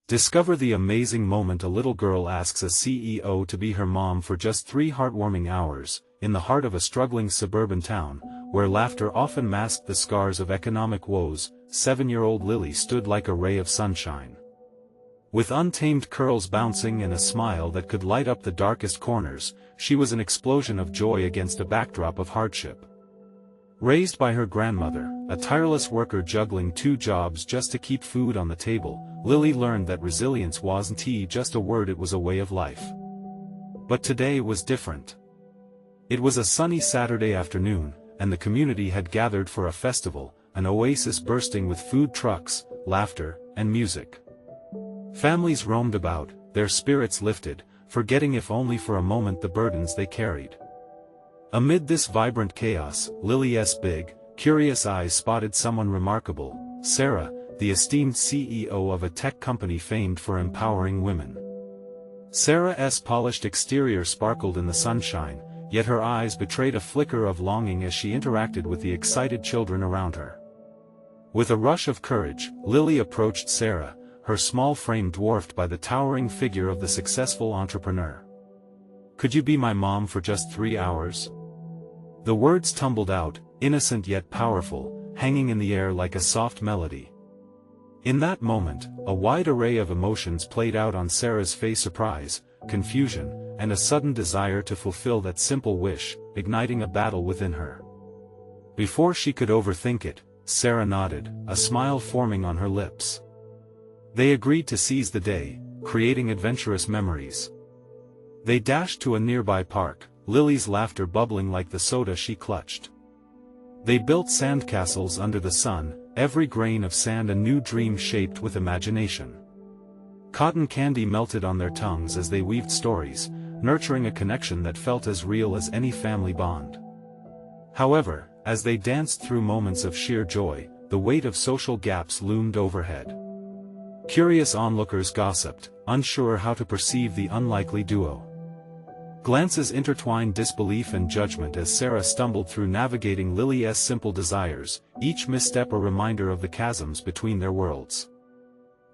Discover the amazing moment a little girl asks a CEO to be her mom for just 3 heartwarming hours, in the heart of a struggling suburban town, where laughter often masked the scars of economic woes. 7-year-old Lily stood like a ray of sunshine. With untamed curls bouncing and a smile that could light up the darkest corners, she was an explosion of joy against a backdrop of hardship. Raised by her grandmother, a tireless worker juggling 2 jobs just to keep food on the table, Lily learned that resilience wasn't just a word, it was a way of life. But today was different. It was a sunny Saturday afternoon, and the community had gathered for a festival, an oasis bursting with food trucks, laughter, and music. Families roamed about, their spirits lifted, forgetting if only for a moment the burdens they carried. Amid this vibrant chaos, Lily's big, curious eyes spotted someone remarkable: Sarah, the esteemed CEO of a tech company famed for empowering women. Sarah's polished exterior sparkled in the sunshine, yet her eyes betrayed a flicker of longing as she interacted with the excited children around her. With a rush of courage, Lily approached Sarah, her small frame dwarfed by the towering figure of the successful entrepreneur. "Could you be my mom for just 3 hours?" The words tumbled out, innocent yet powerful, hanging in the air like a soft melody. In that moment, a wide array of emotions played out on Sarah's face: surprise, confusion, and a sudden desire to fulfill that simple wish, igniting a battle within her. Before she could overthink it, Sarah nodded, a smile forming on her lips. They agreed to seize the day, creating adventurous memories. They dashed to a nearby park, Lily's laughter bubbling like the soda she clutched. They built sandcastles under the sun, every grain of sand a new dream shaped with imagination. Cotton candy melted on their tongues as they weaved stories, nurturing a connection that felt as real as any family bond. However, as they danced through moments of sheer joy, the weight of social gaps loomed overhead. Curious onlookers gossiped, unsure how to perceive the unlikely duo. Glances intertwined disbelief and judgment as Sarah stumbled through, navigating Lily's simple desires, each misstep a reminder of the chasms between their worlds.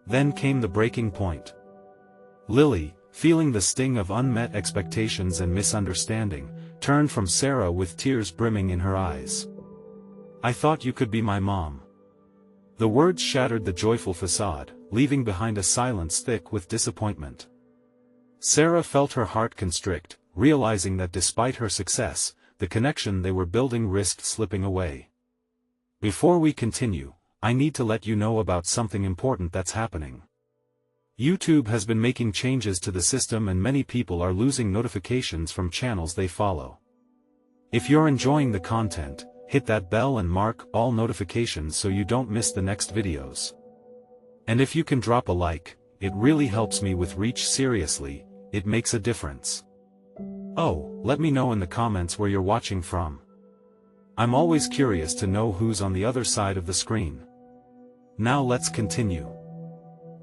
Then came the breaking point. Lily, feeling the sting of unmet expectations and misunderstanding, turned from Sarah with tears brimming in her eyes. "I thought you could be my mom." The words shattered the joyful facade, leaving behind a silence thick with disappointment. Sarah felt her heart constrict, realizing that despite her success, the connection they were building risked slipping away. "Before we continue, I need to let you know about something important that's happening. YouTube has been making changes to the system and many people are losing notifications from channels they follow. If you're enjoying the content, hit that bell and mark all notifications so you don't miss the next videos. And if you can drop a like, it really helps me with reach. Seriously, it makes a difference. Oh, let me know in the comments where you're watching from. I'm always curious to know who's on the other side of the screen. Now let's continue.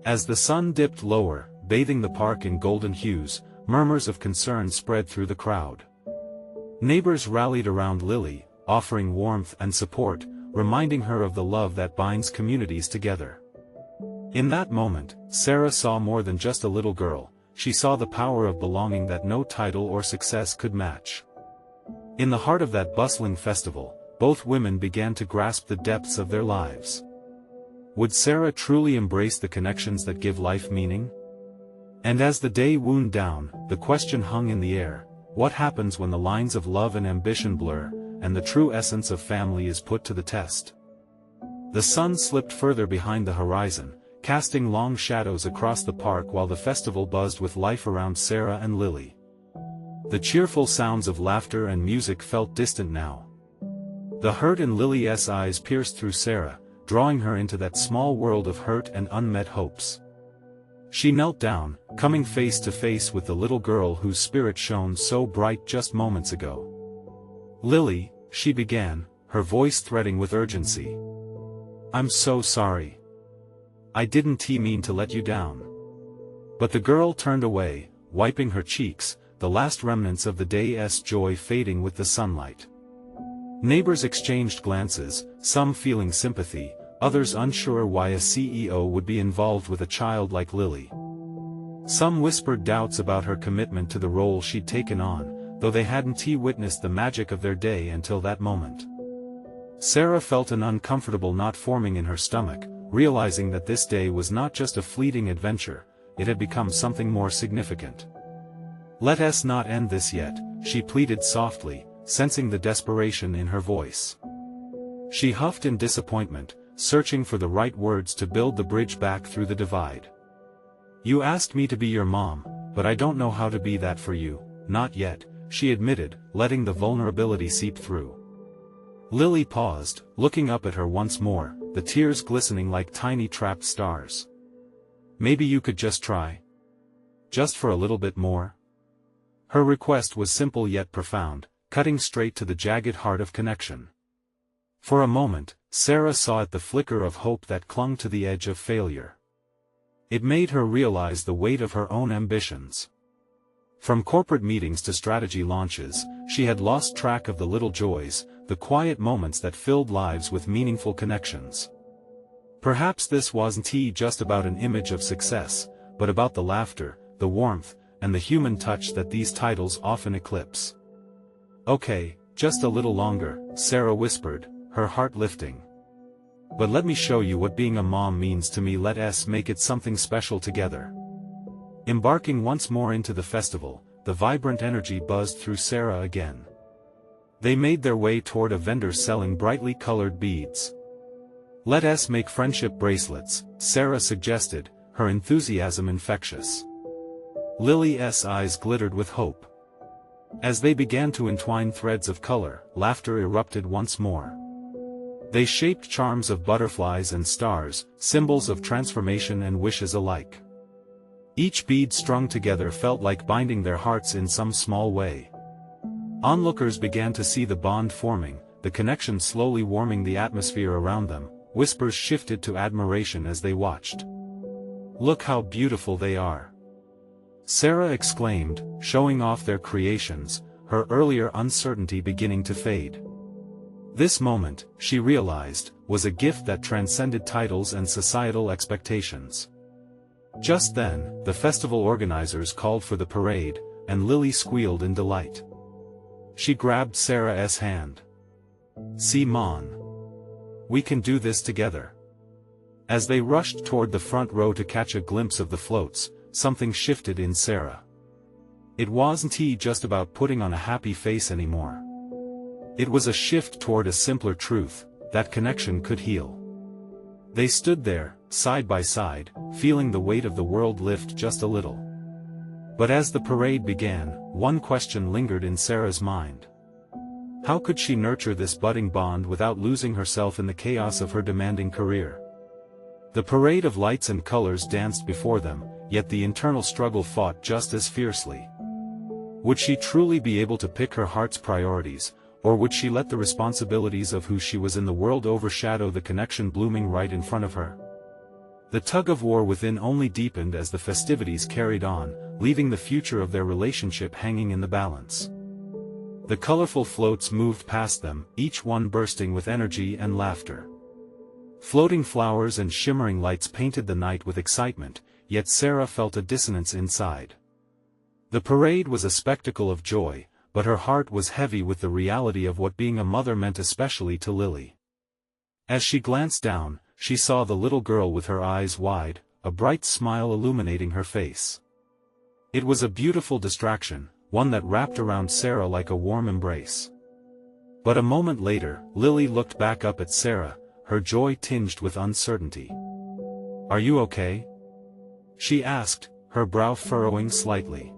As the sun dipped lower, bathing the park in golden hues, murmurs of concern spread through the crowd. Neighbors rallied around Lily, offering warmth and support, reminding her of the love that binds communities together. In that moment, Sarah saw more than just a little girl. She saw the power of belonging that no title or success could match. In the heart of that bustling festival, both women began to grasp the depths of their lives. Would Sarah truly embrace the connections that give life meaning? And as the day wound down, the question hung in the air: what happens when the lines of love and ambition blur, and the true essence of family is put to the test? The sun slipped further behind the horizon, casting long shadows across the park while the festival buzzed with life around Sarah and Lily. The cheerful sounds of laughter and music felt distant now. The hurt in Lily's eyes pierced through Sarah, drawing her into that small world of hurt and unmet hopes. She knelt down, coming face to face with the little girl whose spirit shone so bright just moments ago. "Lily," she began, her voice threading with urgency. "I'm so sorry. I didn't mean to let you down." But the girl turned away, wiping her cheeks, the last remnants of the day's joy fading with the sunlight. Neighbors exchanged glances, some feeling sympathy, others unsure why a CEO would be involved with a child like Lily. Some whispered doubts about her commitment to the role she'd taken on, though they hadn't witnessed the magic of their day until that moment. Sarah felt an uncomfortable knot forming in her stomach, realizing that this day was not just a fleeting adventure, it had become something more significant. "Let us not end this yet," she pleaded softly, sensing the desperation in her voice. She huffed in disappointment, searching for the right words to build the bridge back through the divide. "You asked me to be your mom, but I don't know how to be that for you, not yet," she admitted, letting the vulnerability seep through. Lily paused, looking up at her once more, the tears glistening like tiny trapped stars. "Maybe you could just try? Just for a little bit more?" Her request was simple yet profound, cutting straight to the jagged heart of connection. For a moment, Sarah saw it the flicker of hope that clung to the edge of failure. It made her realize the weight of her own ambitions. From corporate meetings to strategy launches, she had lost track of the little joys, the quiet moments that filled lives with meaningful connections. Perhaps this wasn't just about an image of success, but about the laughter, the warmth, and the human touch that these titles often eclipse. "Okay, just a little longer," Sarah whispered, her heart lifting. "But let me show you what being a mom means to me. Let us make it something special together." Embarking once more into the festival, the vibrant energy buzzed through Sarah again. They made their way toward a vendor selling brightly colored beads. "Let us make friendship bracelets," Sarah suggested, her enthusiasm infectious. Lily's eyes glittered with hope. As they began to entwine threads of color, laughter erupted once more. They shaped charms of butterflies and stars, symbols of transformation and wishes alike. Each bead strung together felt like binding their hearts in some small way. Onlookers began to see the bond forming, the connection slowly warming the atmosphere around them. Whispers shifted to admiration as they watched. "Look how beautiful they are," Sarah exclaimed, showing off their creations, her earlier uncertainty beginning to fade. This moment, she realized, was a gift that transcended titles and societal expectations. Just then, the festival organizers called for the parade, and Lily squealed in delight. She grabbed Sarah's hand. "See, Mon. We can do this together." As they rushed toward the front row to catch a glimpse of the floats, something shifted in Sarah. It wasn't just about putting on a happy face anymore. It was a shift toward a simpler truth, that connection could heal. They stood there, side by side, feeling the weight of the world lift just a little. But as the parade began, one question lingered in Sarah's mind. How could she nurture this budding bond without losing herself in the chaos of her demanding career? The parade of lights and colors danced before them, yet the internal struggle fought just as fiercely. Would she truly be able to pick her heart's priorities, or would she let the responsibilities of who she was in the world overshadow the connection blooming right in front of her? The tug-of-war within only deepened as the festivities carried on, leaving the future of their relationship hanging in the balance. The colorful floats moved past them, each one bursting with energy and laughter. Floating flowers and shimmering lights painted the night with excitement, yet Sarah felt a dissonance inside. The parade was a spectacle of joy, but her heart was heavy with the reality of what being a mother meant, especially to Lily. As she glanced down, she saw the little girl with her eyes wide, a bright smile illuminating her face. It was a beautiful distraction, one that wrapped around Sarah like a warm embrace. But a moment later, Lily looked back up at Sarah, her joy tinged with uncertainty. "Are you okay?" she asked, her brow furrowing slightly.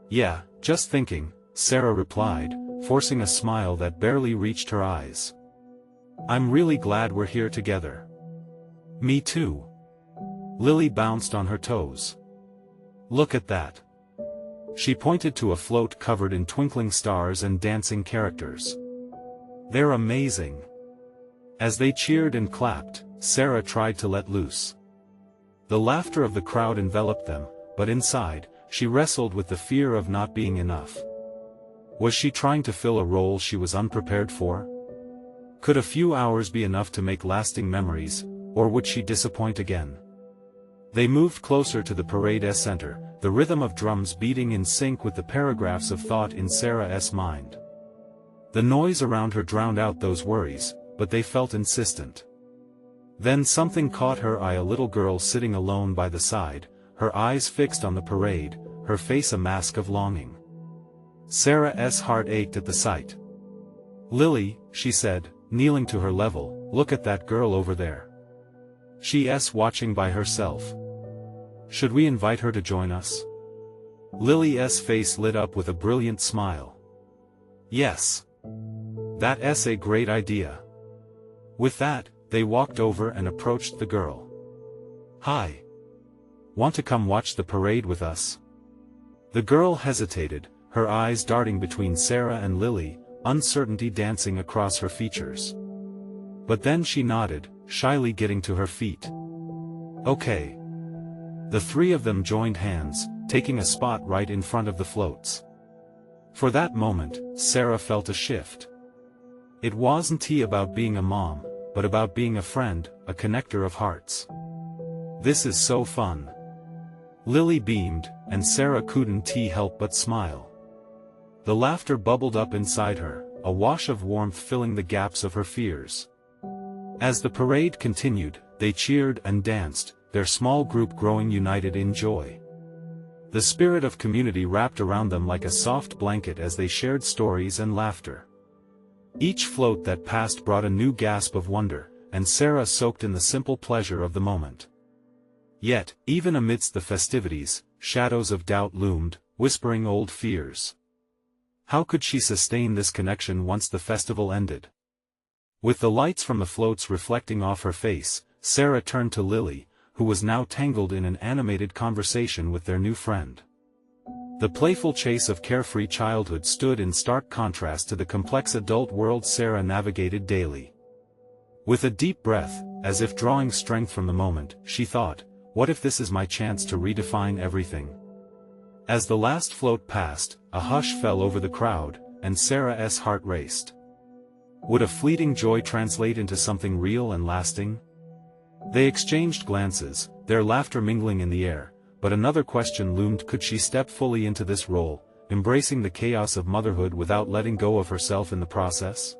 "Yeah, just thinking," Sarah replied, forcing a smile that barely reached her eyes. "I'm really glad we're here together." "Me too." Lily bounced on her toes. "Look at that." She pointed to a float covered in twinkling stars and dancing characters. "They're amazing." As they cheered and clapped, Sarah tried to let loose. The laughter of the crowd enveloped them, but inside, she wrestled with the fear of not being enough. Was she trying to fill a role she was unprepared for? Could a few hours be enough to make lasting memories, or would she disappoint again? They moved closer to the parade's center, the rhythm of drums beating in sync with the paragraphs of thought in Sarah's mind. The noise around her drowned out those worries, but they felt insistent. Then something caught her eye, a little girl sitting alone by the side, her eyes fixed on the parade, her face a mask of longing. Sarah's heart ached at the sight. "Lily," she said, kneeling to her level, "look at that girl over there. She's watching by herself. Should we invite her to join us?" Lily's face lit up with a brilliant smile. "Yes. That's a great idea." With that, they walked over and approached the girl. "Hi. Want to come watch the parade with us?" The girl hesitated, her eyes darting between Sarah and Lily, uncertainty dancing across her features. But then she nodded, shyly getting to her feet. "Okay." The three of them joined hands, taking a spot right in front of the floats. For that moment, Sarah felt a shift. It wasn't about being a mom, but about being a friend, a connector of hearts. "This is so fun." Lily beamed, and Sarah couldn't help but smile. The laughter bubbled up inside her, a wash of warmth filling the gaps of her fears. As the parade continued, they cheered and danced, their small group growing united in joy. The spirit of community wrapped around them like a soft blanket as they shared stories and laughter. Each float that passed brought a new gasp of wonder, and Sarah soaked in the simple pleasure of the moment. Yet, even amidst the festivities, shadows of doubt loomed, whispering old fears. How could she sustain this connection once the festival ended? With the lights from the floats reflecting off her face, Sarah turned to Lily, who was now tangled in an animated conversation with their new friend. The playful chase of carefree childhood stood in stark contrast to the complex adult world Sarah navigated daily. With a deep breath, as if drawing strength from the moment, she thought, what if this is my chance to redefine everything? As the last float passed, a hush fell over the crowd, and Sarah's heart raced. Would a fleeting joy translate into something real and lasting? They exchanged glances, their laughter mingling in the air, but another question loomed: could she step fully into this role, embracing the chaos of motherhood without letting go of herself in the process?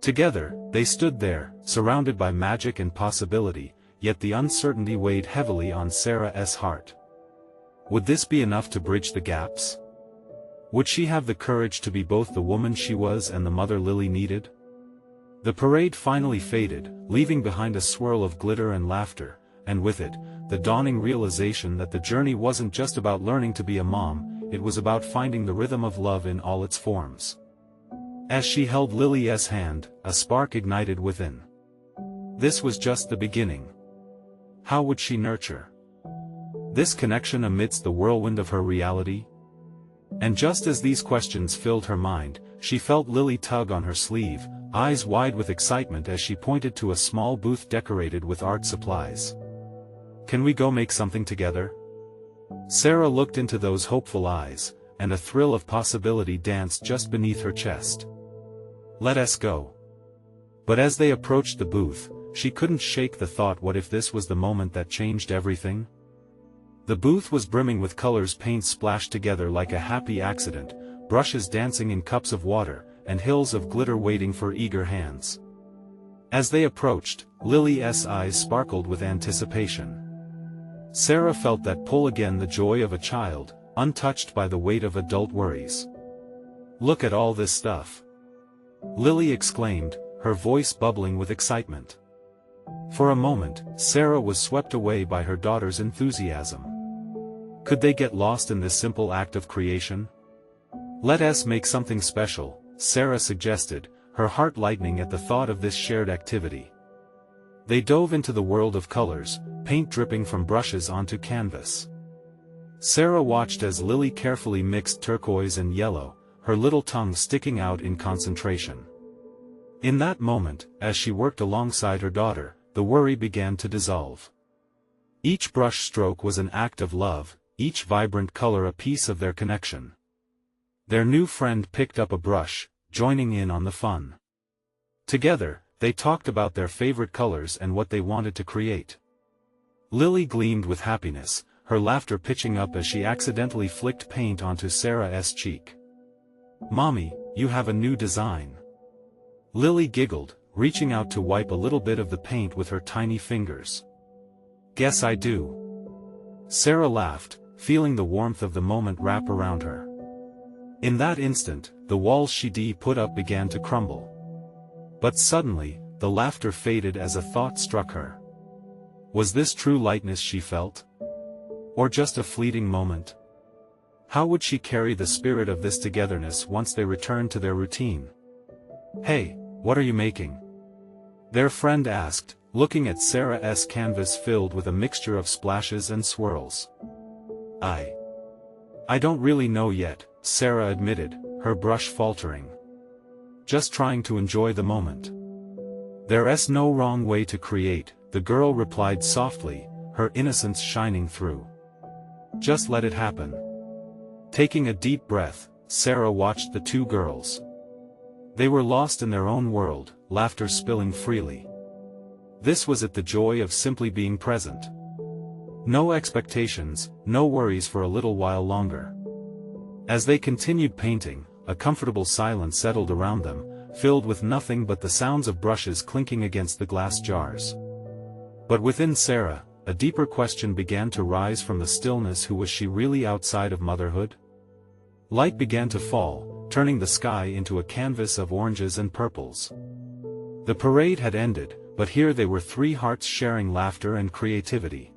Together, they stood there, surrounded by magic and possibility, yet the uncertainty weighed heavily on Sarah's heart. Would this be enough to bridge the gaps? Would she have the courage to be both the woman she was and the mother Lily needed? The parade finally faded, leaving behind a swirl of glitter and laughter, and with it, the dawning realization that the journey wasn't just about learning to be a mom, it was about finding the rhythm of love in all its forms. As she held Lily's hand, a spark ignited within. This was just the beginning. How would she nurture this connection amidst the whirlwind of her reality? And just as these questions filled her mind, she felt Lily tug on her sleeve, eyes wide with excitement as she pointed to a small booth decorated with art supplies. "Can we go make something together?" Sarah looked into those hopeful eyes, and a thrill of possibility danced just beneath her chest. "Let us go." But as they approached the booth, she couldn't shake the thought, what if this was the moment that changed everything? The booth was brimming with colors, paints splashed together like a happy accident, brushes dancing in cups of water, and hills of glitter waiting for eager hands. As they approached, Lily's eyes sparkled with anticipation. Sarah felt that pull again, the joy of a child, untouched by the weight of adult worries. "Look at all this stuff!" Lily exclaimed, her voice bubbling with excitement. For a moment, Sarah was swept away by her daughter's enthusiasm. Could they get lost in this simple act of creation? "Let us make something special," Sarah suggested, her heart lightening at the thought of this shared activity. They dove into the world of colors, paint dripping from brushes onto canvas. Sarah watched as Lily carefully mixed turquoise and yellow, her little tongue sticking out in concentration. In that moment, as she worked alongside her daughter, the worry began to dissolve. Each brush stroke was an act of love, each vibrant color a piece of their connection. Their new friend picked up a brush, joining in on the fun. Together, they talked about their favorite colors and what they wanted to create. Lily gleamed with happiness, her laughter pitching up as she accidentally flicked paint onto Sarah's cheek. "Mommy, you have a new design." Lily giggled, reaching out to wipe a little bit of the paint with her tiny fingers. "Guess I do." Sarah laughed, feeling the warmth of the moment wrap around her. In that instant, the walls she'd put up began to crumble. But suddenly, the laughter faded as a thought struck her. Was this true lightness she felt? Or just a fleeting moment? How would she carry the spirit of this togetherness once they returned to their routine? "Hey, what are you making?" their friend asked, looking at Sarah's canvas filled with a mixture of splashes and swirls. I don't really know yet," Sarah admitted, her brush faltering. "Just trying to enjoy the moment." "There's no wrong way to create," the girl replied softly, her innocence shining through. "Just let it happen." Taking a deep breath, Sarah watched the two girls. They were lost in their own world, laughter spilling freely. This was it, the joy of simply being present. No expectations, no worries for a little while longer. As they continued painting, a comfortable silence settled around them, filled with nothing but the sounds of brushes clinking against the glass jars. But within Sarah, a deeper question began to rise from the stillness: who was she really outside of motherhood? Light began to fall, turning the sky into a canvas of oranges and purples. The parade had ended, but here they were, three hearts sharing laughter and creativity.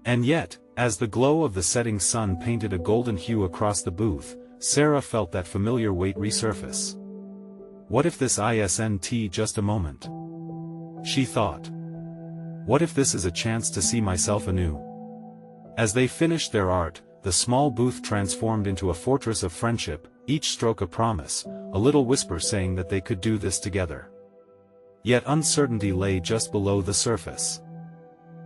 And yet, as the glow of the setting sun painted a golden hue across the booth, Sarah felt that familiar weight resurface. What if this isn't just a moment? She thought. What if this is a chance to see myself anew? As they finished their art, the small booth transformed into a fortress of friendship, each stroke a promise, a little whisper saying that they could do this together. Yet uncertainty lay just below the surface.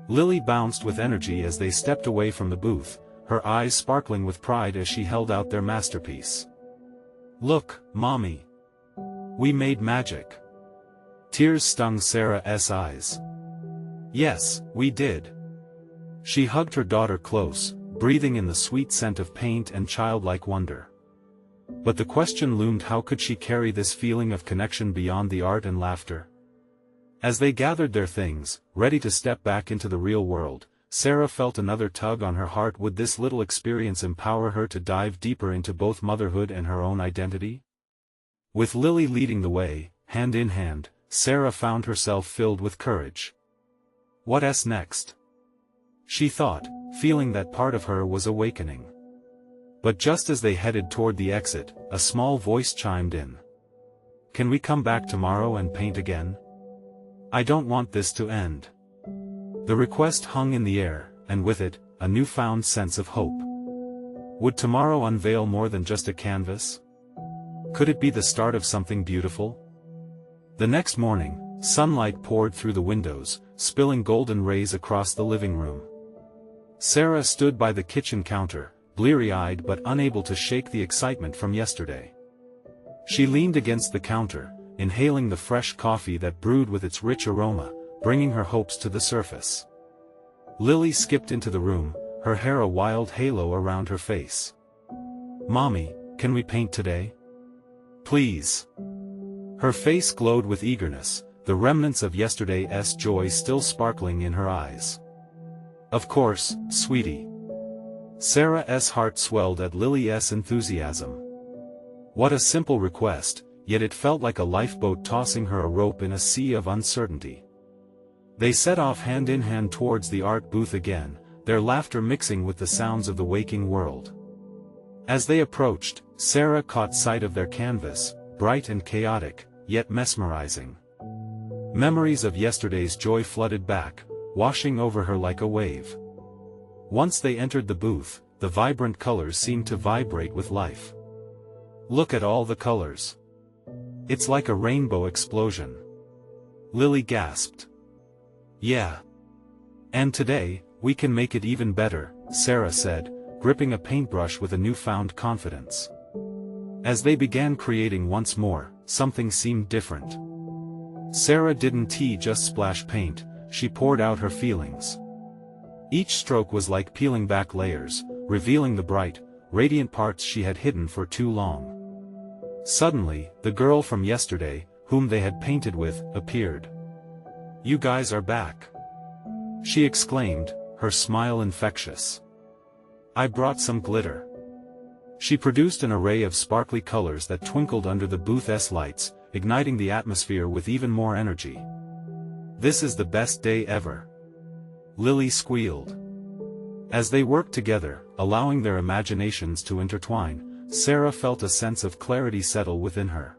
Lily bounced with energy as they stepped away from the booth, her eyes sparkling with pride as she held out their masterpiece. "Look, Mommy. We made magic." Tears stung Sarah's eyes. "Yes, we did." She hugged her daughter close, breathing in the sweet scent of paint and childlike wonder. But the question loomed: how could she carry this feeling of connection beyond the art and laughter? As they gathered their things, ready to step back into the real world, Sarah felt another tug on her heart. Would this little experience empower her to dive deeper into both motherhood and her own identity? With Lily leading the way, hand in hand, Sarah found herself filled with courage. What's next? She thought, feeling that part of her was awakening. But just as they headed toward the exit, a small voice chimed in. "Can we come back tomorrow and paint again? I don't want this to end." The request hung in the air, and with it, a newfound sense of hope. Would tomorrow unveil more than just a canvas? Could it be the start of something beautiful? The next morning, sunlight poured through the windows, spilling golden rays across the living room. Sarah stood by the kitchen counter, bleary-eyed but unable to shake the excitement from yesterday. She leaned against the counter, inhaling the fresh coffee that brewed with its rich aroma, bringing her hopes to the surface. Lily skipped into the room, her hair a wild halo around her face. "Mommy, can we paint today? Please." Her face glowed with eagerness, the remnants of yesterday's joy still sparkling in her eyes. "Of course, sweetie." Sarah's heart swelled at Lily's enthusiasm. What a simple request, yet it felt like a lifeboat tossing her a rope in a sea of uncertainty. They set off hand in hand towards the art booth again, their laughter mixing with the sounds of the waking world. As they approached, Sarah caught sight of their canvas, bright and chaotic, yet mesmerizing. Memories of yesterday's joy flooded back, washing over her like a wave. Once they entered the booth, the vibrant colors seemed to vibrate with life. "Look at all the colors. It's like a rainbow explosion." Lily gasped. "Yeah. And today, we can make it even better," Sarah said, gripping a paintbrush with a newfound confidence. As they began creating once more, something seemed different. Sarah didn't just splash paint, she poured out her feelings. Each stroke was like peeling back layers, revealing the bright, radiant parts she had hidden for too long. Suddenly, the girl from yesterday, whom they had painted with, appeared. "You guys are back," she exclaimed, her smile infectious. "I brought some glitter." She produced an array of sparkly colors that twinkled under the booth's lights, igniting the atmosphere with even more energy. "This is the best day ever," Lily squealed. As they worked together, allowing their imaginations to intertwine, Sarah felt a sense of clarity settle within her.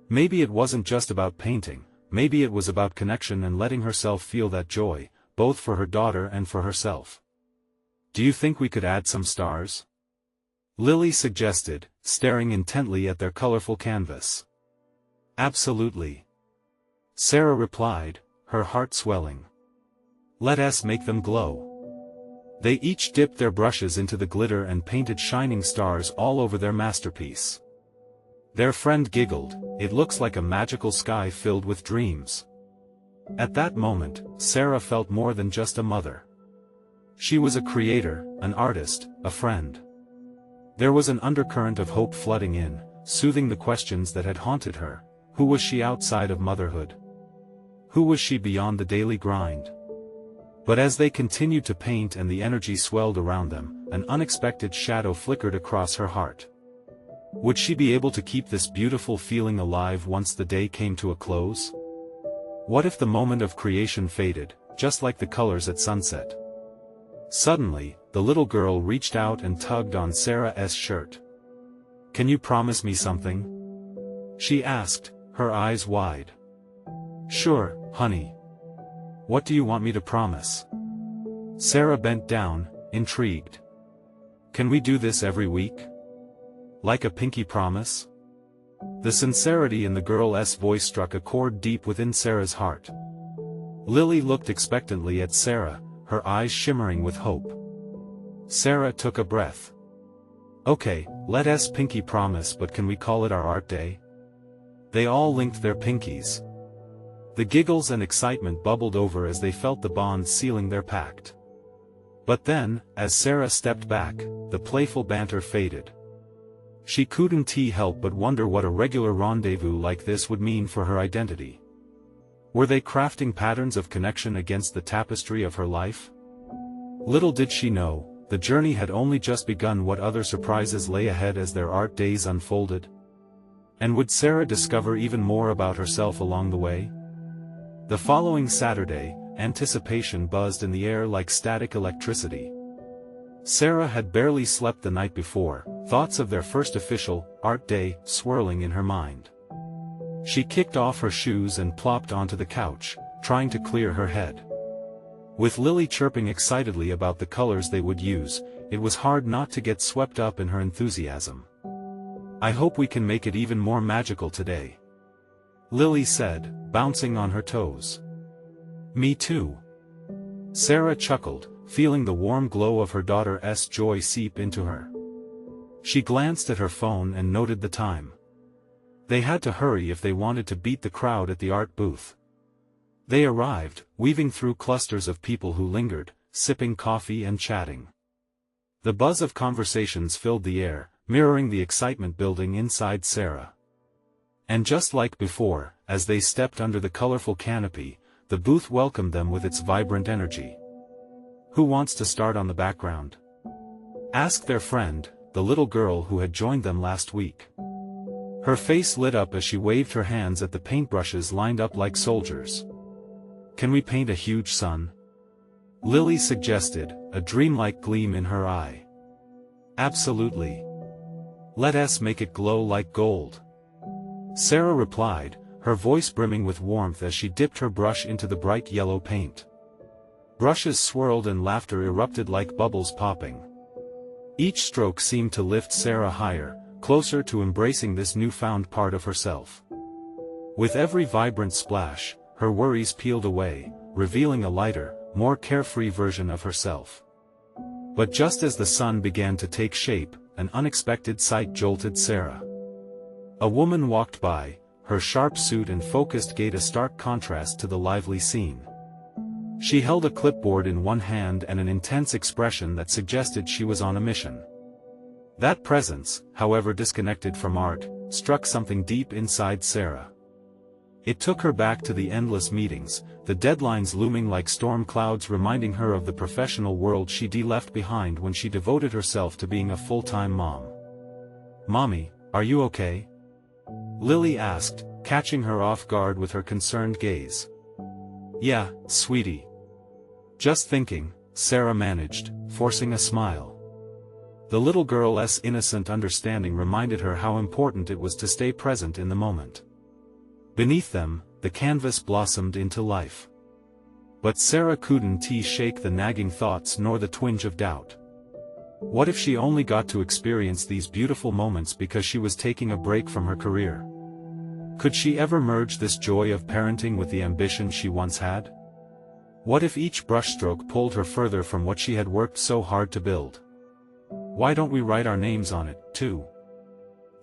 Maybe it wasn't just about painting, maybe it was about connection and letting herself feel that joy, both for her daughter and for herself. "Do you think we could add some stars?" Lily suggested, staring intently at their colorful canvas. "Absolutely," Sarah replied, her heart swelling. "Let us make them glow." They each dipped their brushes into the glitter and painted shining stars all over their masterpiece. Their friend giggled, "It looks like a magical sky filled with dreams." At that moment, Sarah felt more than just a mother. She was a creator, an artist, a friend. There was an undercurrent of hope flooding in, soothing the questions that had haunted her. Who was she outside of motherhood? Who was she beyond the daily grind? But as they continued to paint and the energy swelled around them, an unexpected shadow flickered across her heart. Would she be able to keep this beautiful feeling alive once the day came to a close? What if the moment of creation faded, just like the colors at sunset? Suddenly, the little girl reached out and tugged on Sarah's shirt. "Can you promise me something?" she asked, her eyes wide. "Sure, honey. What do you want me to promise?" Sarah bent down, intrigued. "Can we do this every week? Like a pinky promise?" The sincerity in the girl's voice struck a chord deep within Sarah's heart. Lily looked expectantly at Sarah, her eyes shimmering with hope. Sarah took a breath. "Okay, let us pinky promise, but can we call it our art day?" They all linked their pinkies. The giggles and excitement bubbled over as they felt the bond sealing their pact. But then, as Sarah stepped back, the playful banter faded. She couldn't help but wonder what a regular rendezvous like this would mean for her identity. Were they crafting patterns of connection against the tapestry of her life? Little did she know, the journey had only just begun. What other surprises lay ahead as their art days unfolded? And would Sarah discover even more about herself along the way? The following Saturday, anticipation buzzed in the air like static electricity. Sarah had barely slept the night before, thoughts of their first official art day swirling in her mind. She kicked off her shoes and plopped onto the couch, trying to clear her head. With Lily chirping excitedly about the colors they would use, it was hard not to get swept up in her enthusiasm. "I hope we can make it even more magical today," Lily said, bouncing on her toes. "Me too," Sarah chuckled, feeling the warm glow of her daughter's joy seep into her. She glanced at her phone and noted the time. They had to hurry if they wanted to beat the crowd at the art booth. They arrived, weaving through clusters of people who lingered, sipping coffee and chatting. The buzz of conversations filled the air, mirroring the excitement building inside Sarah. And just like before, as they stepped under the colorful canopy, the booth welcomed them with its vibrant energy. "Who wants to start on the background?" asked their friend, the little girl who had joined them last week. Her face lit up as she waved her hands at the paintbrushes lined up like soldiers. "Can we paint a huge sun?" Lily suggested, a dreamlike gleam in her eye. "Absolutely. Let us make it glow like gold," Sarah replied, her voice brimming with warmth as she dipped her brush into the bright yellow paint. Brushes swirled and laughter erupted like bubbles popping. Each stroke seemed to lift Sarah higher, closer to embracing this newfound part of herself. With every vibrant splash, her worries peeled away, revealing a lighter, more carefree version of herself. But just as the sun began to take shape, an unexpected sight jolted Sarah. A woman walked by, her sharp suit and focused gait a stark contrast to the lively scene. She held a clipboard in one hand and an intense expression that suggested she was on a mission. That presence, however disconnected from art, struck something deep inside Sarah. It took her back to the endless meetings, the deadlines looming like storm clouds reminding her of the professional world she'd left behind when she devoted herself to being a full-time mom. "Mommy, are you okay?" Lily asked, catching her off guard with her concerned gaze. "Yeah, sweetie. Just thinking," Sarah managed, forcing a smile. The little girl's innocent understanding reminded her how important it was to stay present in the moment. Beneath them, the canvas blossomed into life. But Sarah couldn't shake the nagging thoughts nor the twinge of doubt. What if she only got to experience these beautiful moments because she was taking a break from her career? Could she ever merge this joy of parenting with the ambition she once had? What if each brushstroke pulled her further from what she had worked so hard to build? "Why don't we write our names on it, too?"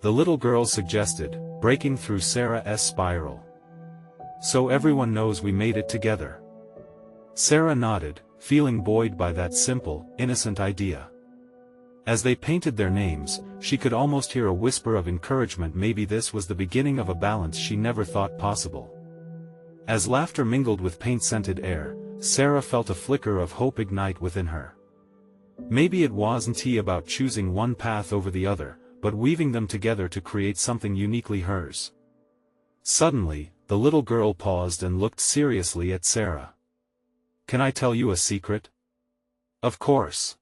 the little girl suggested, breaking through Sarah's spiral. "So everyone knows we made it together." Sarah nodded, feeling buoyed by that simple, innocent idea. As they painted their names, she could almost hear a whisper of encouragement. Maybe this was the beginning of a balance she never thought possible. As laughter mingled with paint-scented air, Sarah felt a flicker of hope ignite within her. Maybe it wasn't about choosing one path over the other, but weaving them together to create something uniquely hers. Suddenly, the little girl paused and looked seriously at Sarah. "Can I tell you a secret?" "Of course."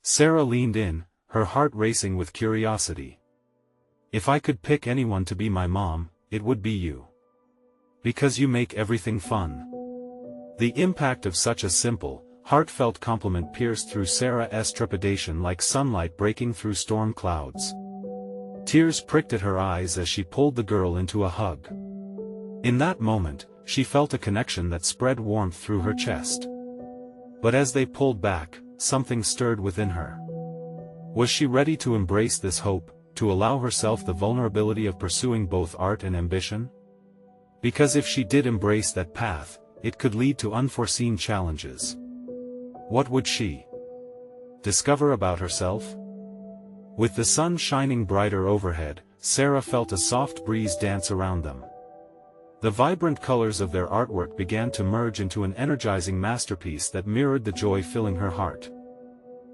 Sarah leaned in, her heart racing with curiosity. "If I could pick anyone to be my mom, it would be you. Because you make everything fun." The impact of such a simple, heartfelt compliment pierced through Sarah's trepidation like sunlight breaking through storm clouds. Tears pricked at her eyes as she pulled the girl into a hug. In that moment, she felt a connection that spread warmth through her chest. But as they pulled back, something stirred within her. Was she ready to embrace this hope, to allow herself the vulnerability of pursuing both art and ambition? Because if she did embrace that path, it could lead to unforeseen challenges. What would she discover about herself? With the sun shining brighter overhead, Sarah felt a soft breeze dance around them. The vibrant colors of their artwork began to merge into an energizing masterpiece that mirrored the joy filling her heart.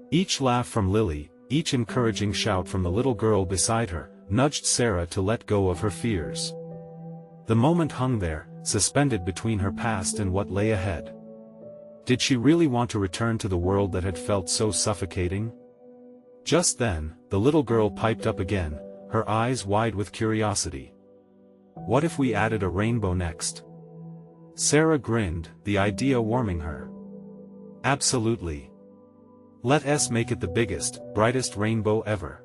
Each laugh from Lily, each encouraging shout from the little girl beside her, nudged Sarah to let go of her fears. The moment hung there, suspended between her past and what lay ahead. Did she really want to return to the world that had felt so suffocating? Just then, the little girl piped up again, her eyes wide with curiosity. "What if we added a rainbow next?" Sarah grinned, the idea warming her. "Absolutely. Let us make it the biggest, brightest rainbow ever."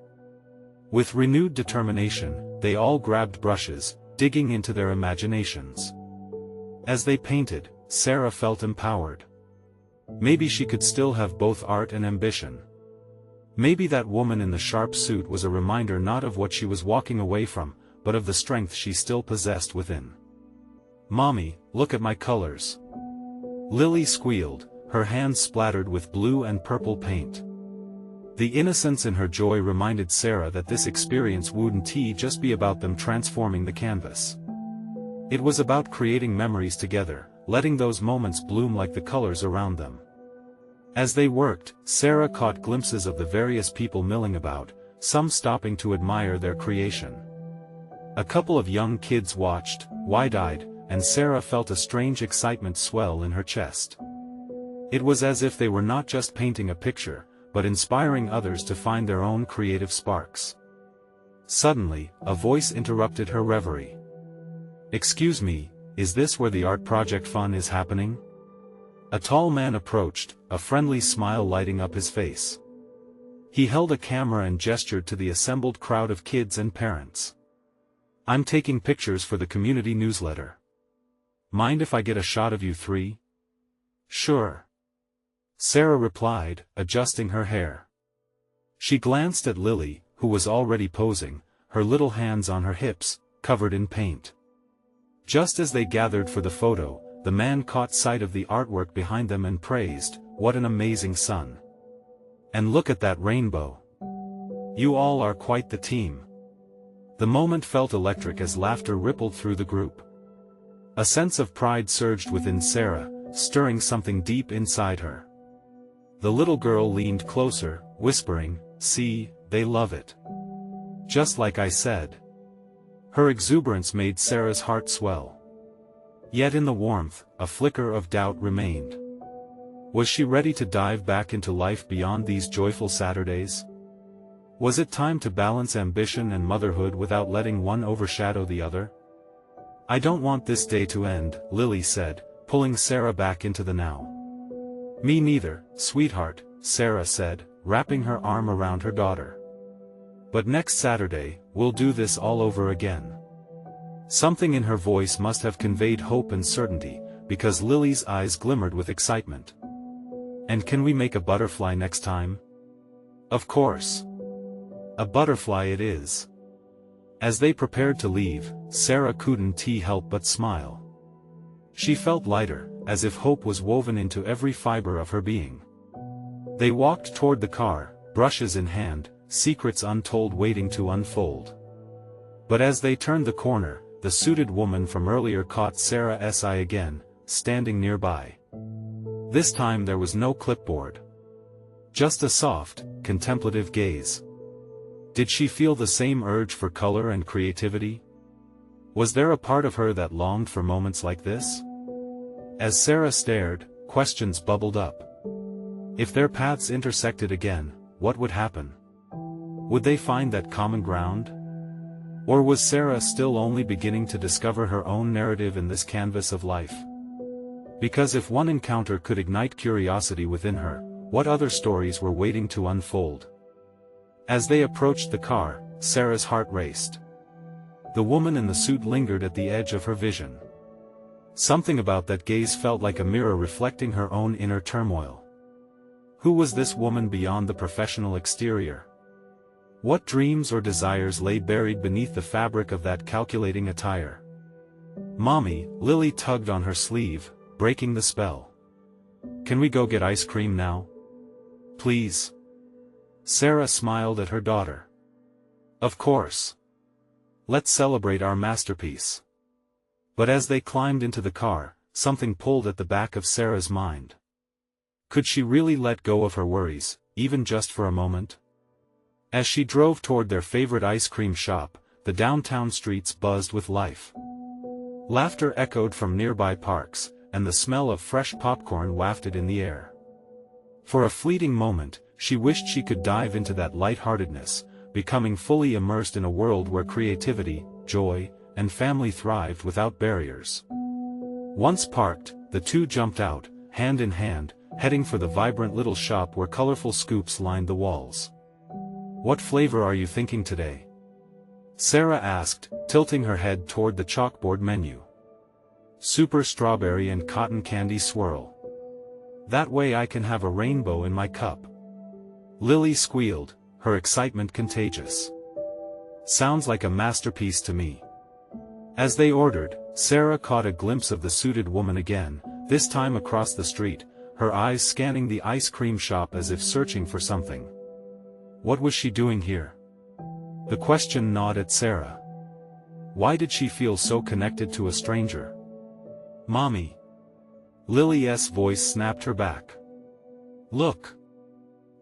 With renewed determination, they all grabbed brushes, digging into their imaginations. As they painted, Sarah felt empowered. Maybe she could still have both art and ambition. Maybe that woman in the sharp suit was a reminder not of what she was walking away from, but of the strength she still possessed within. "Mommy, look at my colors." Lily squealed, her hands splattered with blue and purple paint. The innocence in her joy reminded Sarah that this experience wouldn't just be about them transforming the canvas. It was about creating memories together, letting those moments bloom like the colors around them. As they worked, Sarah caught glimpses of the various people milling about, some stopping to admire their creation. A couple of young kids watched, wide-eyed, and Sarah felt a strange excitement swell in her chest. It was as if they were not just painting a picture, but inspiring others to find their own creative sparks. Suddenly, a voice interrupted her reverie. "Excuse me, is this where the art project fun is happening?" A tall man approached, a friendly smile lighting up his face. He held a camera and gestured to the assembled crowd of kids and parents. "I'm taking pictures for the community newsletter. Mind if I get a shot of you three?" "Sure," Sarah replied, adjusting her hair. She glanced at Lily, who was already posing, her little hands on her hips, covered in paint. Just as they gathered for the photo, the man caught sight of the artwork behind them and praised, "What an amazing sun. And look at that rainbow. You all are quite the team." The moment felt electric as laughter rippled through the group. A sense of pride surged within Sarah, stirring something deep inside her. The little girl leaned closer, whispering, "See, they love it. Just like I said." Her exuberance made Sarah's heart swell. Yet in the warmth, a flicker of doubt remained. Was she ready to dive back into life beyond these joyful Saturdays? Was it time to balance ambition and motherhood without letting one overshadow the other? "I don't want this day to end," Lily said, pulling Sarah back into the now. "Me neither, sweetheart," Sarah said, wrapping her arm around her daughter. "But next Saturday, we'll do this all over again." Something in her voice must have conveyed hope and certainty, because Lily's eyes glimmered with excitement. "And can we make a butterfly next time?" "Of course. A butterfly it is." As they prepared to leave, Sarah couldn't help but smile. She felt lighter, as if hope was woven into every fiber of her being. They walked toward the car, brushes in hand, secrets untold waiting to unfold. But as they turned the corner, the suited woman from earlier caught Sarah's eye again, standing nearby. This time there was no clipboard. Just a soft, contemplative gaze. Did she feel the same urge for color and creativity? Was there a part of her that longed for moments like this? As Sarah stared, questions bubbled up. If their paths intersected again, what would happen? Would they find that common ground? Or was Sarah still only beginning to discover her own narrative in this canvas of life? Because if one encounter could ignite curiosity within her, what other stories were waiting to unfold? As they approached the car, Sarah's heart raced. The woman in the suit lingered at the edge of her vision. Something about that gaze felt like a mirror reflecting her own inner turmoil. Who was this woman beyond the professional exterior? What dreams or desires lay buried beneath the fabric of that calculating attire? "Mommy," Lily tugged on her sleeve, breaking the spell. "Can we go get ice cream now? Please?" Sarah smiled at her daughter. "Of course. Let's celebrate our masterpiece." But as they climbed into the car, something pulled at the back of Sarah's mind. Could she really let go of her worries, even just for a moment? As she drove toward their favorite ice cream shop, the downtown streets buzzed with life. Laughter echoed from nearby parks, and the smell of fresh popcorn wafted in the air. For a fleeting moment, she wished she could dive into that lightheartedness, becoming fully immersed in a world where creativity, joy, and family thrived without barriers. Once parked, the two jumped out, hand in hand, heading for the vibrant little shop where colorful scoops lined the walls. "What flavor are you thinking today?" Sarah asked, tilting her head toward the chalkboard menu. "Super strawberry and cotton candy swirl. That way I can have a rainbow in my cup." Lily squealed, her excitement contagious. "Sounds like a masterpiece to me." As they ordered, Sarah caught a glimpse of the suited woman again, this time across the street, her eyes scanning the ice cream shop as if searching for something. What was she doing here? The question gnawed at Sarah. Why did she feel so connected to a stranger? "Mommy." Lily's voice snapped her back. "Look."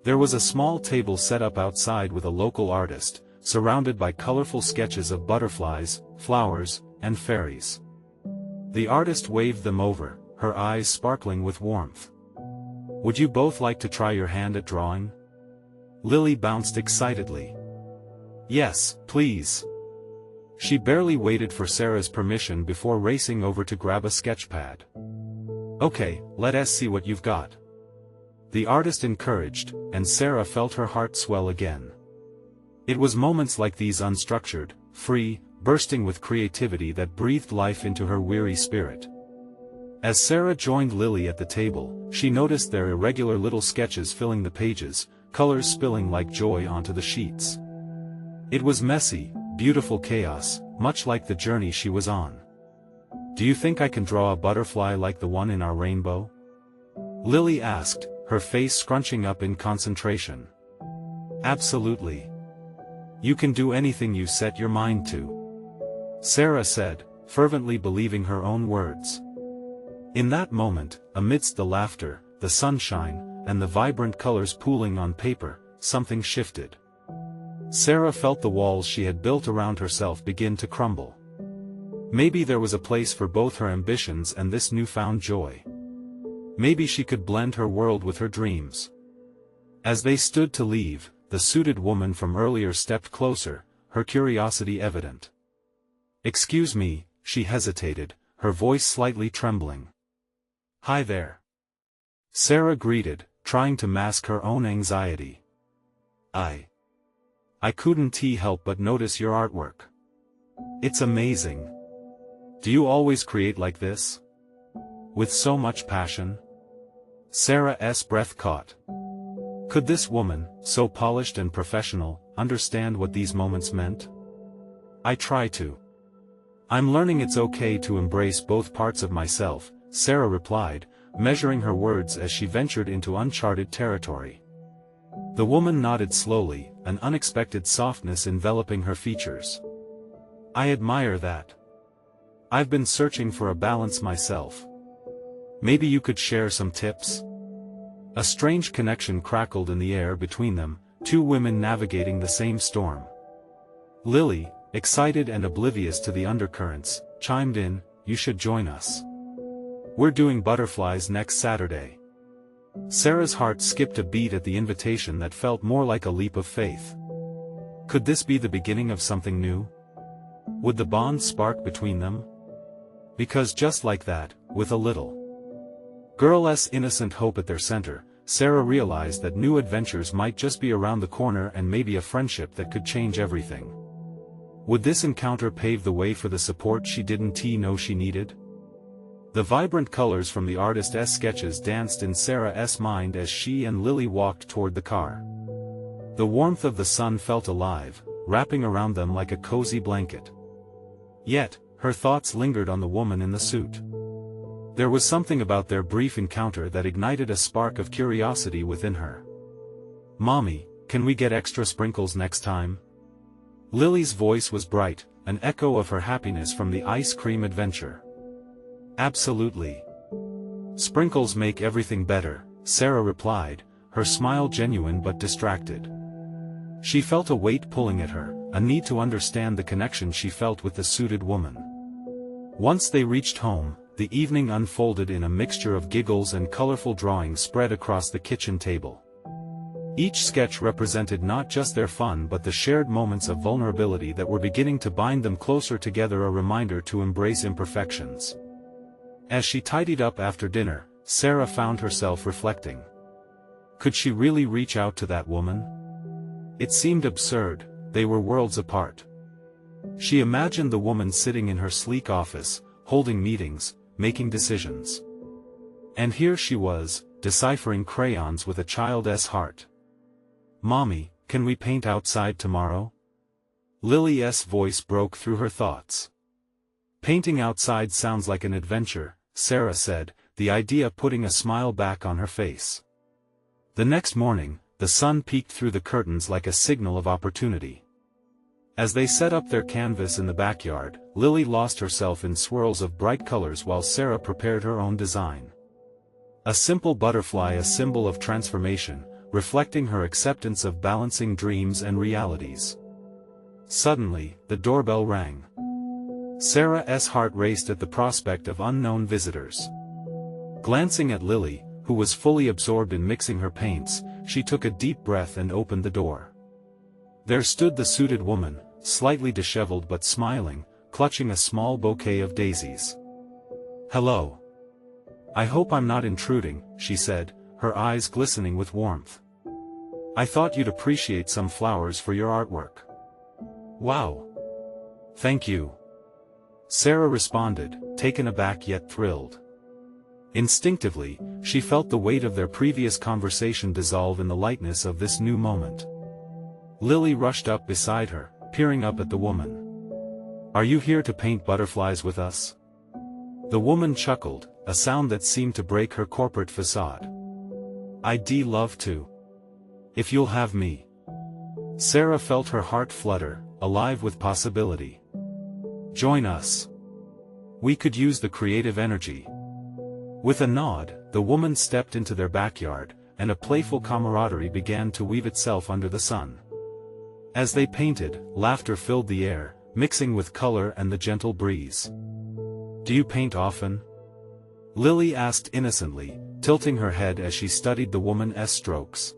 There was a small table set up outside with a local artist, surrounded by colorful sketches of butterflies, flowers, and fairies. The artist waved them over, her eyes sparkling with warmth. "Would you both like to try your hand at drawing?" Lily bounced excitedly. "Yes, please." She barely waited for Sarah's permission before racing over to grab a sketchpad. "Okay, let us see what you've got." The artist encouraged, and Sarah felt her heart swell again. It was moments like these, unstructured, free, bursting with creativity, that breathed life into her weary spirit. As Sarah joined Lily at the table, she noticed their irregular little sketches filling the pages, colors spilling like joy onto the sheets. It was messy, beautiful chaos, much like the journey she was on. Do you think I can draw a butterfly like the one in our rainbow? Lily asked, her face scrunching up in concentration. Absolutely. You can do anything you set your mind to, Sarah said, fervently believing her own words. In that moment, amidst the laughter, the sunshine, and the vibrant colors pooling on paper, something shifted. Sarah felt the walls she had built around herself begin to crumble. Maybe there was a place for both her ambitions and this newfound joy. Maybe she could blend her world with her dreams. As they stood to leave, the suited woman from earlier stepped closer, her curiosity evident. Excuse me, she hesitated, her voice slightly trembling. Hi there. Sarah greeted, trying to mask her own anxiety. I couldn't help but notice your artwork. It's amazing. Do you always create like this? With so much passion? Sarah's breath caught. Could this woman, so polished and professional, understand what these moments meant? I try to. I'm learning it's okay to embrace both parts of myself, Sarah replied, measuring her words as she ventured into uncharted territory. The woman nodded slowly, an unexpected softness enveloping her features. I admire that. I've been searching for a balance myself. Maybe you could share some tips? A strange connection crackled in the air between them, two women navigating the same storm. Lily, excited and oblivious to the undercurrents, chimed in, you should join us. We're doing butterflies next Saturday. Sarah's heart skipped a beat at the invitation that felt more like a leap of faith. Could this be the beginning of something new? Would the bond spark between them? Because just like that, with a little girl's innocent hope at their center, Sarah realized that new adventures might just be around the corner and maybe a friendship that could change everything. Would this encounter pave the way for the support she didn't know she needed? The vibrant colors from the artist's sketches danced in Sarah's mind as she and Lily walked toward the car. The warmth of the sun felt alive, wrapping around them like a cozy blanket. Yet, her thoughts lingered on the woman in the suit. There was something about their brief encounter that ignited a spark of curiosity within her. Mommy, can we get extra sprinkles next time? Lily's voice was bright, an echo of her happiness from the ice cream adventure. Absolutely. Sprinkles make everything better, Sarah replied, her smile genuine but distracted. She felt a weight pulling at her, a need to understand the connection she felt with the suited woman. Once they reached home, the evening unfolded in a mixture of giggles and colorful drawings spread across the kitchen table. Each sketch represented not just their fun but the shared moments of vulnerability that were beginning to bind them closer together, a reminder to embrace imperfections. As she tidied up after dinner, Sarah found herself reflecting. Could she really reach out to that woman? It seemed absurd, they were worlds apart. She imagined the woman sitting in her sleek office, holding meetings, making decisions. And here she was, deciphering crayons with a child's heart. Mommy, can we paint outside tomorrow? Lily's voice broke through her thoughts. Painting outside sounds like an adventure, Sarah said, the idea putting a smile back on her face. The next morning, the sun peeked through the curtains like a signal of opportunity. As they set up their canvas in the backyard, Lily lost herself in swirls of bright colors while Sarah prepared her own design. A simple butterfly, a symbol of transformation, reflecting her acceptance of balancing dreams and realities. Suddenly, the doorbell rang. Sarah's heart raced at the prospect of unknown visitors. Glancing at Lily, who was fully absorbed in mixing her paints, she took a deep breath and opened the door. There stood the suited woman, slightly disheveled but smiling, clutching a small bouquet of daisies. Hello. I hope I'm not intruding, she said, her eyes glistening with warmth. I thought you'd appreciate some flowers for your artwork. Wow. Thank you. Sarah responded, taken aback yet thrilled. Instinctively, she felt the weight of their previous conversation dissolve in the lightness of this new moment. Lily rushed up beside her, peering up at the woman. "Are you here to paint butterflies with us?" The woman chuckled, a sound that seemed to break her corporate facade. "I'd love to. If you'll have me." Sarah felt her heart flutter, alive with possibility. "Join us. We could use the creative energy." With a nod, the woman stepped into their backyard, and a playful camaraderie began to weave itself under the sun. As they painted, laughter filled the air, mixing with color and the gentle breeze. "Do you paint often?" Lily asked innocently, tilting her head as she studied the woman's strokes.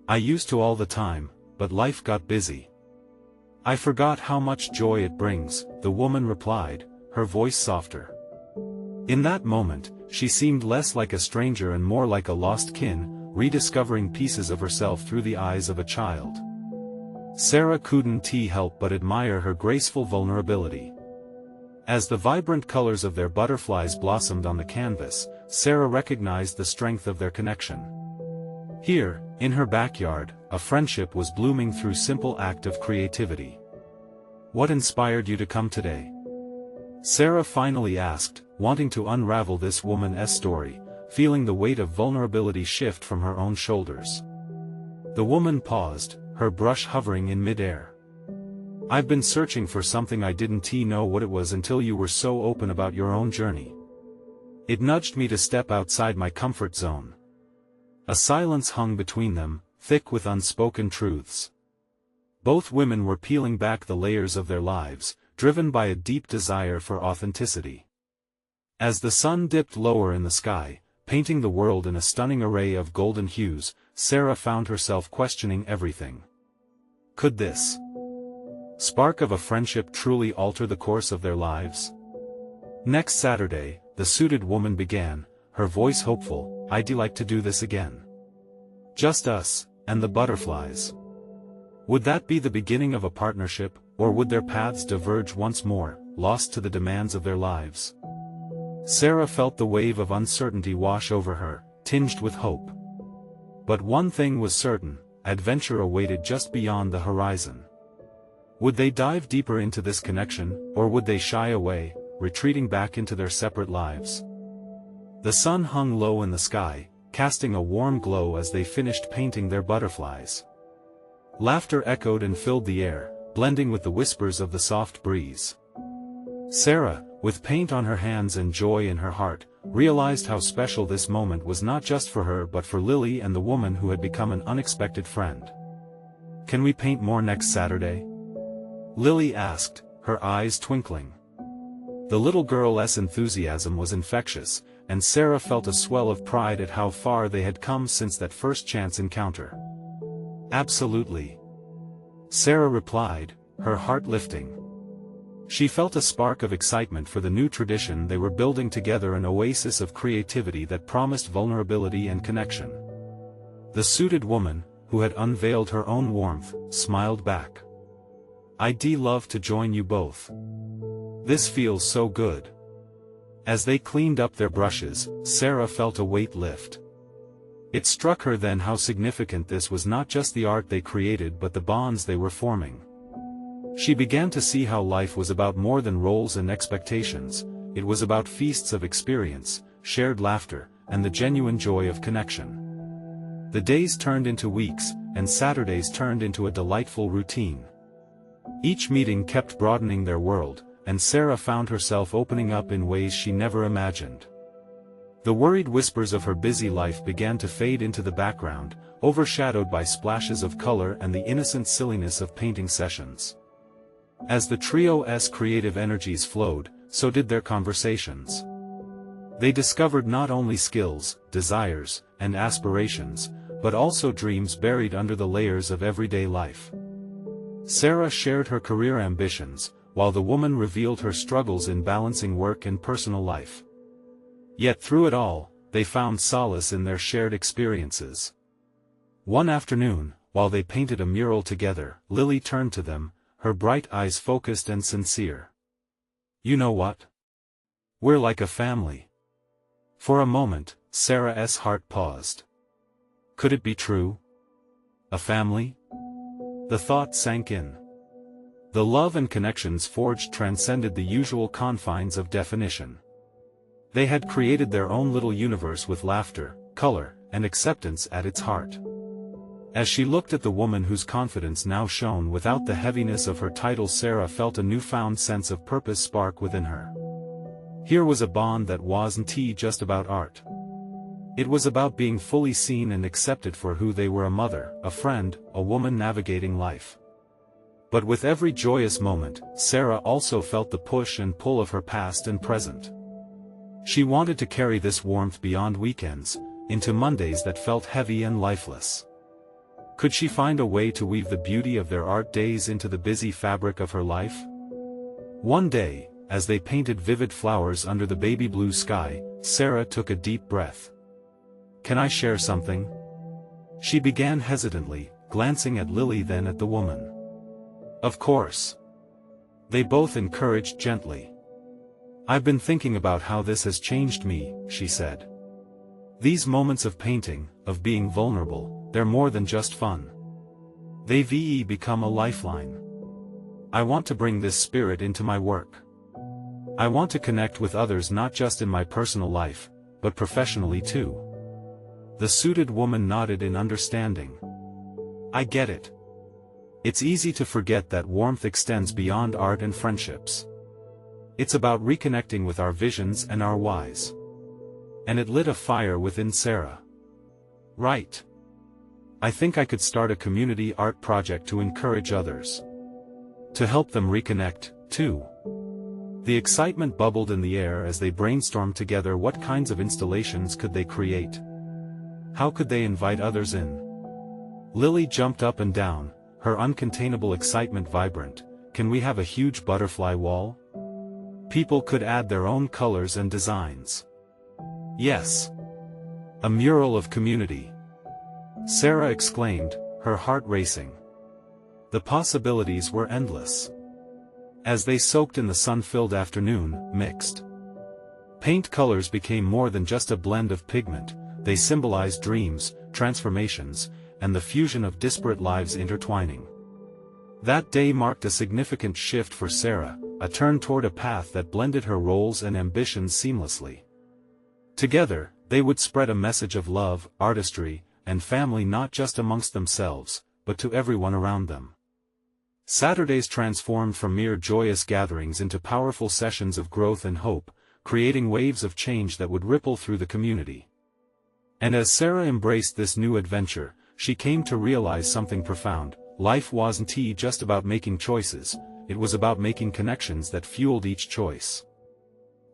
"I used to all the time, but life got busy. I forgot how much joy it brings," the woman replied, her voice softer. In that moment, she seemed less like a stranger and more like a lost kin, rediscovering pieces of herself through the eyes of a child. Sarah couldn't help but admire her graceful vulnerability. As the vibrant colors of their butterflies blossomed on the canvas, Sarah recognized the strength of their connection. Here, in her backyard, a friendship was blooming through simple act of creativity. "What inspired you to come today?" Sarah finally asked, wanting to unravel this woman's story, feeling the weight of vulnerability shift from her own shoulders. The woman paused, her brush hovering in midair. "I've been searching for something I didn't know what it was until you were so open about your own journey. It nudged me to step outside my comfort zone." A silence hung between them, thick with unspoken truths. Both women were peeling back the layers of their lives, driven by a deep desire for authenticity. As the sun dipped lower in the sky, painting the world in a stunning array of golden hues, Sarah found herself questioning everything. Could this spark of a friendship truly alter the course of their lives? Next Saturday, the suited woman began, her voice hopeful, "I'd like to do this again. Just us, and the butterflies." Would that be the beginning of a partnership, or would their paths diverge once more, lost to the demands of their lives? Sarah felt the wave of uncertainty wash over her, tinged with hope. But one thing was certain, adventure awaited just beyond the horizon. Would they dive deeper into this connection, or would they shy away, retreating back into their separate lives? The sun hung low in the sky, casting a warm glow as they finished painting their butterflies. Laughter echoed and filled the air, blending with the whispers of the soft breeze. Sarah, with paint on her hands and joy in her heart, realized how special this moment was not just for her but for Lily and the woman who had become an unexpected friend. "Can we paint more next Saturday?" Lily asked, her eyes twinkling. The little girl's enthusiasm was infectious, and Sarah felt a swell of pride at how far they had come since that first chance encounter. "Absolutely," Sarah replied, her heart lifting. She felt a spark of excitement for the new tradition they were building together, an oasis of creativity that promised vulnerability and connection. The suited woman, who had unveiled her own warmth, smiled back. "I'd love to join you both. This feels so good." As they cleaned up their brushes, Sarah felt a weight lift. It struck her then how significant this was, not just the art they created but the bonds they were forming. She began to see how life was about more than roles and expectations. It was about feasts of experience, shared laughter, and the genuine joy of connection. The days turned into weeks, and Saturdays turned into a delightful routine. Each meeting kept broadening their world, and Sarah found herself opening up in ways she never imagined. The worried whispers of her busy life began to fade into the background, overshadowed by splashes of color and the innocent silliness of painting sessions. As the trio's creative energies flowed, so did their conversations. They discovered not only skills, desires, and aspirations, but also dreams buried under the layers of everyday life. Sarah shared her career ambitions, while the woman revealed her struggles in balancing work and personal life. Yet through it all, they found solace in their shared experiences. One afternoon, while they painted a mural together, Lily turned to them, her bright eyes focused and sincere. "You know what? We're like a family." For a moment, Sarah's heart paused. Could it be true? A family? The thought sank in. The love and connections forged transcended the usual confines of definition. They had created their own little universe with laughter, color, and acceptance at its heart. As she looked at the woman whose confidence now shone without the heaviness of her title, Sarah felt a newfound sense of purpose spark within her. Here was a bond that wasn't just about art. It was about being fully seen and accepted for who they were: a mother, a friend, a woman navigating life. But with every joyous moment, Sarah also felt the push and pull of her past and present. She wanted to carry this warmth beyond weekends, into Mondays that felt heavy and lifeless. Could she find a way to weave the beauty of their art days into the busy fabric of her life? One day, as they painted vivid flowers under the baby blue sky, Sarah took a deep breath. "Can I share something?" She began hesitantly, glancing at Lily then at the woman. "Of course." They both encouraged gently. "I've been thinking about how this has changed me," she said. "These moments of painting, of being vulnerable, they're more than just fun. They've become a lifeline. I want to bring this spirit into my work. I want to connect with others not just in my personal life, but professionally too." The suited woman nodded in understanding. "I get it. It's easy to forget that warmth extends beyond art and friendships. It's about reconnecting with our visions and our whys." And it lit a fire within Sarah. "Right. I think I could start a community art project to encourage others. To help them reconnect, too." The excitement bubbled in the air as they brainstormed together. What kinds of installations could they create? How could they invite others in? Lily jumped up and down, her uncontainable excitement vibrant. "Can we have a huge butterfly wall? People could add their own colors and designs." "Yes. A mural of community," Sarah exclaimed, her heart racing. The possibilities were endless. As they soaked in the sun-filled afternoon, mixed paint colors became more than just a blend of pigment. They symbolized dreams, transformations, and the fusion of disparate lives intertwining. That day marked a significant shift for Sarah, a turn toward a path that blended her roles and ambitions seamlessly. Together, they would spread a message of love, artistry, and family not just amongst themselves, but to everyone around them. Saturdays transformed from mere joyous gatherings into powerful sessions of growth and hope, creating waves of change that would ripple through the community. And as Sarah embraced this new adventure, she came to realize something profound. Life wasn't just about making choices, it was about making connections that fueled each choice.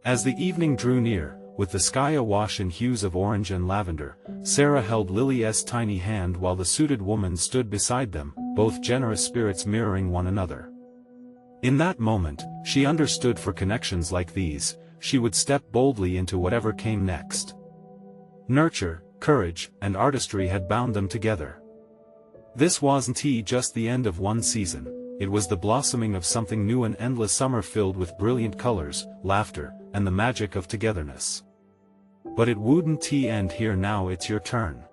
As the evening drew near, with the sky awash in hues of orange and lavender, Sarah held Lily's tiny hand while the suited woman stood beside them, both generous spirits mirroring one another. In that moment, she understood, for connections like these, she would step boldly into whatever came next. Nurture, courage, and artistry had bound them together. This wasn't just the end of one season, it was the blossoming of something new, an endless summer filled with brilliant colors, laughter, and the magic of togetherness. But it wouldn't end here. Now it's your turn.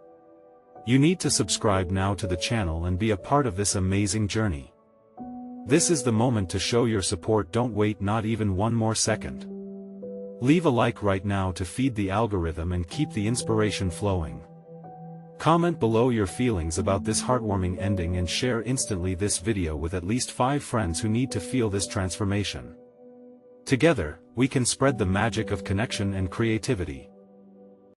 You need to subscribe now to the channel and be a part of this amazing journey. This is the moment to show your support. Don't wait not even one more second. Leave a like right now to feed the algorithm and keep the inspiration flowing. Comment below your feelings about this heartwarming ending and share instantly this video with at least 5 friends who need to feel this transformation. Together, we can spread the magic of connection and creativity.